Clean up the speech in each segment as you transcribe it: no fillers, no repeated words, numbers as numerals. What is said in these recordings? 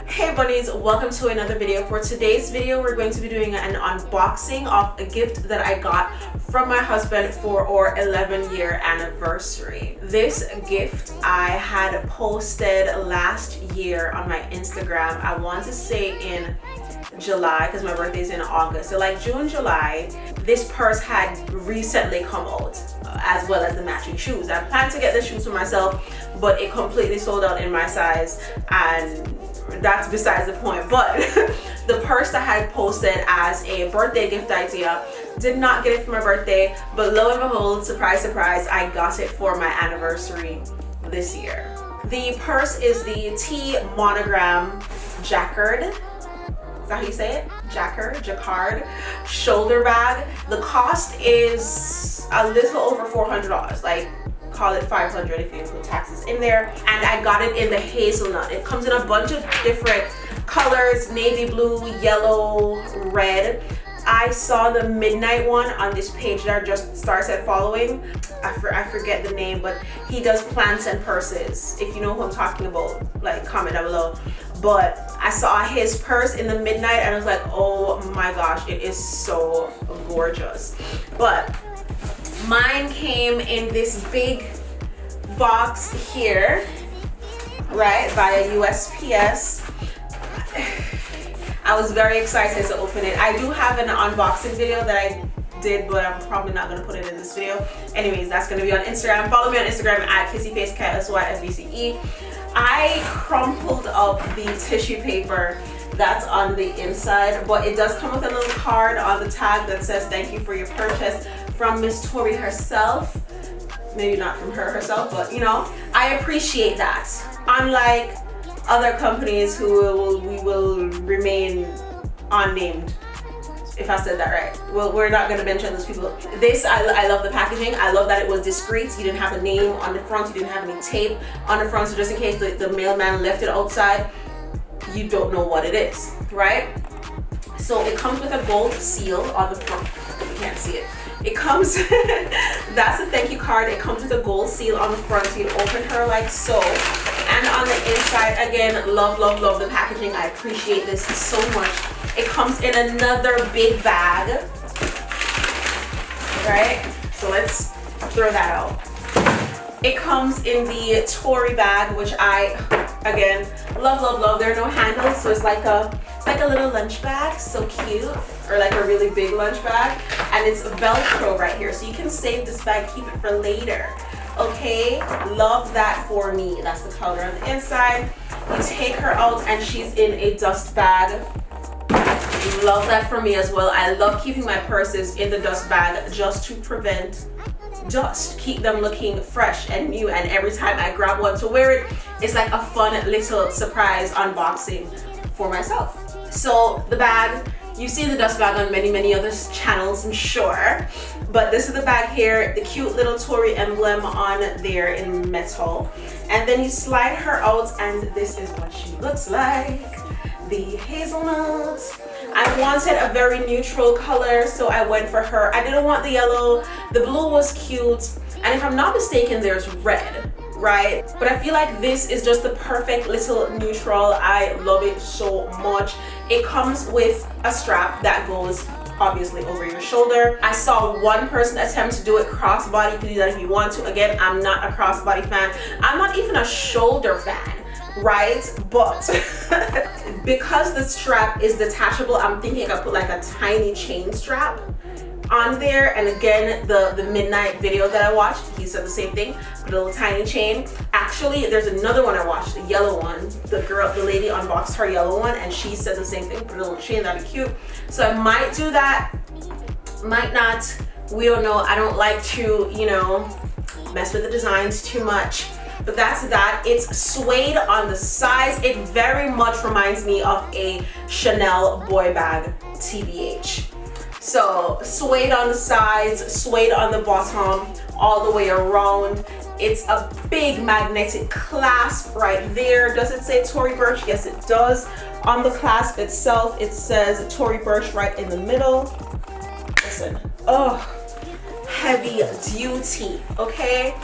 Hey bunnies, welcome to another video. For today's video, we're going to be doing an unboxing of a gift that I got from my husband for our 11-year anniversary. This gift I had posted last year on my Instagram. I want to say in July because my birthday is in August. So like June, July, this purse had recently come out, as well as the matching shoes. I planned to get the shoes for myself, but it completely sold out in my size, and that's besides the point. But the purse that I had posted as a birthday gift idea, did not get it for my birthday, but lo and behold, surprise surprise, I got it for my anniversary this year. The purse is the Monogram Jacquard. Is that how you say it? Jacquard shoulder bag. The cost is a little over $400, like call it $500 if you include taxes in there. And I got it in the hazelnut. It comes in a bunch of different colors: navy blue, yellow, red. I saw the midnight one on this page that I just started following. I forget the name, but he does plants and purses. If you know who I'm talking about, like, comment down below. But I saw his purse in the midnight and I was like, oh my gosh, it is so gorgeous. But mine came in this big box here, right, via USPS. I was very excited to open it. I do have an unboxing video that I did, but I'm probably not going to put it in this video. Anyways, that's going to be on Instagram. Follow me on Instagram at Kissyface454. I crumpled up the tissue paper that's on the inside, but it does come with a little card on the tag that says thank you for your purchase from Miss Tory herself. Maybe not from her herself, but you know, I appreciate that. Unlike other companies who we will remain unnamed, if I said that right. Well, we're not going to mention those people. This, I love the packaging. I love that it was discreet. You didn't have a name on the front. You didn't have any tape on the front, so just in case the mailman left it outside, you don't know what it is, right? So it comes with a gold seal on the front. You can't see it. It comes, that's a thank you card. It comes with a gold seal on the front. So you open her like so. And on the inside, again, love, love, love the packaging. I appreciate this so much. It comes in another big bag, right? So let's throw that out. It comes in the Tory bag, which I, again, love, love, love. There are no handles, so it's like a little lunch bag, so cute, or like a really big lunch bag. And it's Velcro right here, so you can save this bag, keep it for later. Okay, love that for me. That's the color on the inside. You take her out and she's in a dust bag. Love that for me as well. I love keeping my purses in the dust bag just to prevent dust, keep them looking fresh and new, and every time I grab one to wear it, it's like a fun little surprise unboxing for myself. So the bag, you've seen the dust bag on many other channels, I'm sure, but this is the bag here, the cute little Tory emblem on there in metal, and then you slide her out and this is what she looks like. The hazelnut. I wanted a very neutral color, so I went for her. I didn't want the yellow. The blue was cute, and if I'm not mistaken, there's red, right? But I feel like this is just the perfect little neutral. I love it so much. It comes with a strap that goes obviously over your shoulder. I saw one person attempt to do it crossbody. You can do that if you want to. Again, I'm not a crossbody fan. I'm not even a shoulder fan, right? But because the strap is detachable, I'm thinking I put like a tiny chain strap on there. And again, the midnight video that I watched, he said the same thing, put a little tiny chain. Actually, there's another one I watched, the yellow one. The lady unboxed her yellow one and she said the same thing, put a little chain. That'd be cute. So I might do that, might not, we don't know. I don't like to, you know, mess with the designs too much. But that's that. It's suede on the sides. It very much reminds me of a Chanel boy bag, TBH. So suede on the sides, suede on the bottom, all the way around. It's a big magnetic clasp right there. Does it say Tory Burch? Yes, it does. On the clasp itself, it says Tory Burch right in the middle. Listen, oh, heavy duty, okay?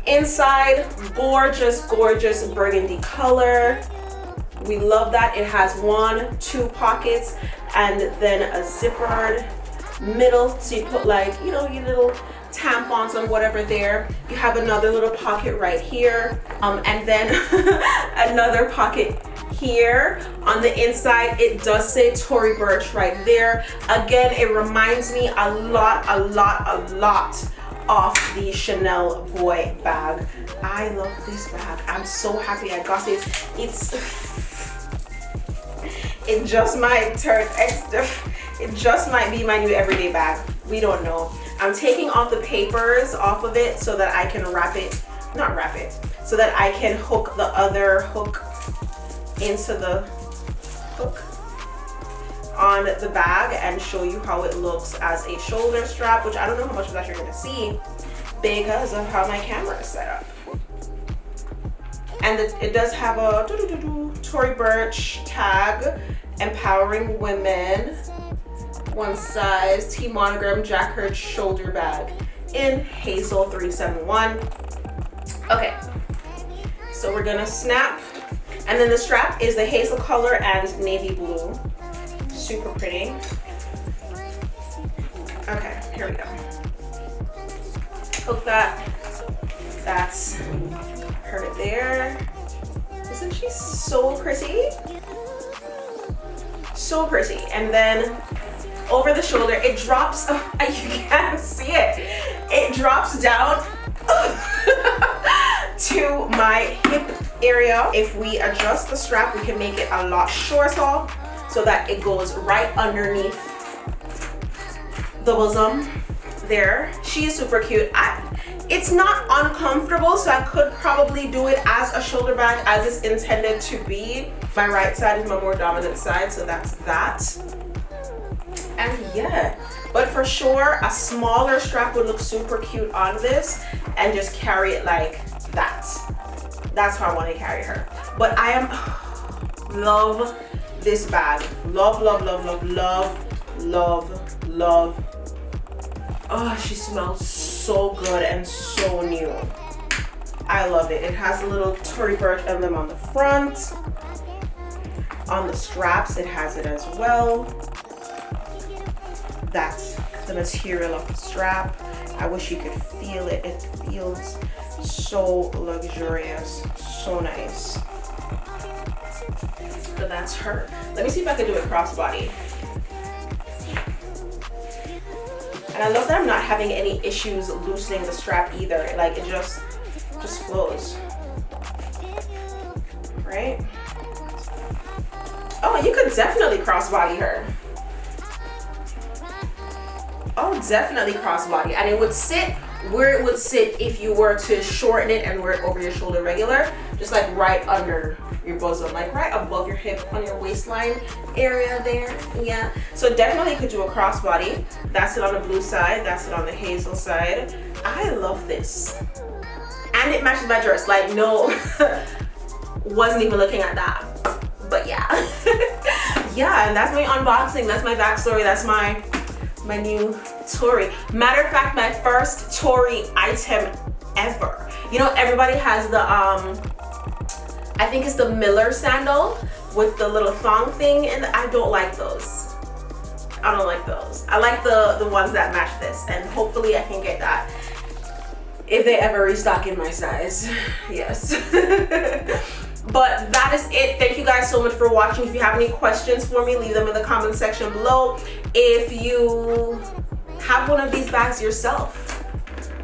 Inside, gorgeous, gorgeous burgundy color. We love that. It has 1, 2 pockets and then a zippered middle, so you put like, you know, your little tampons and whatever there. You have another little pocket right here, and then another pocket here. On the inside it does say Tory Burch right there. Again, it reminds me a lot of the Chanel Boy bag. I love this bag. I'm so happy I got it. It just might turn extra. It just might be my new everyday bag. We don't know. I'm taking off the papers off of it so that I can so that I can hook the other hook into the hook on the bag and show you how it looks as a shoulder strap, which I don't know how much of that you're gonna see because of how my camera is set up. And it does have a Tory Burch tag, empowering women, one size, T Monogram Jacquard shoulder bag in Hazel 371. Okay, so we're gonna snap, and then the strap is the hazel color and navy blue. Super pretty. Okay, here we go. Hook that. That's her there. Isn't she so pretty? So pretty. And then over the shoulder, it drops, you can't see it. It drops down to my hip area. If we adjust the strap, we can make it a lot shorter so that it goes right underneath the bosom there. She is super cute. It's not uncomfortable, so I could probably do it as a shoulder bag as it's intended to be. My right side is my more dominant side, so that's that. And yeah, but for sure a smaller strap would look super cute on this, and just carry it like that. That's how I want to carry her. But I am love this bag. Love. Oh, she smells so good and so new. I love it. It has a little Tory Burch emblem on the front. On the straps, it has it as well. That's the material of the strap. I wish you could feel it. It feels so luxurious, so nice. So that's her. Let me see if I can do it crossbody. And I love that I'm not having any issues loosening the strap either. Like it just flows. Right? Oh, you could definitely crossbody her. Oh, definitely crossbody. And it would sit where it would sit if you were to shorten it and wear it over your shoulder regular. Just like right under your bosom, like right above your hip on your waistline area there. Yeah, so definitely could do a crossbody. That's it on the blue side, that's it on the hazel side. I love this, and it matches my dress. Like no wasn't even looking at that, but yeah. Yeah, and that's my unboxing, that's my backstory, that's my new Tory. Matter of fact, my first Tory item ever. You know, everybody has the I think it's the Miller sandal with the little thong thing, and I don't like those. I don't like those. I like the ones that match this, and hopefully I can get that if they ever restock in my size. Yes. But that is it. Thank you guys so much for watching. If you have any questions for me, leave them in the comment section below. If you have one of these bags yourself,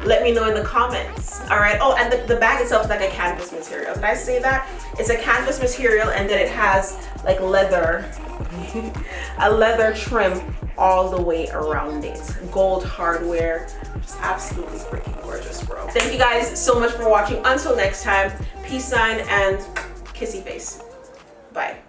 let me know in the comments. All right. Oh, and the bag itself is like a canvas material. Did I say that? It's a canvas material, and then it has like leather, a leather trim all the way around it. Gold hardware. Just absolutely freaking gorgeous, bro. Thank you guys so much for watching. Until next time, peace sign and kissy face. Bye.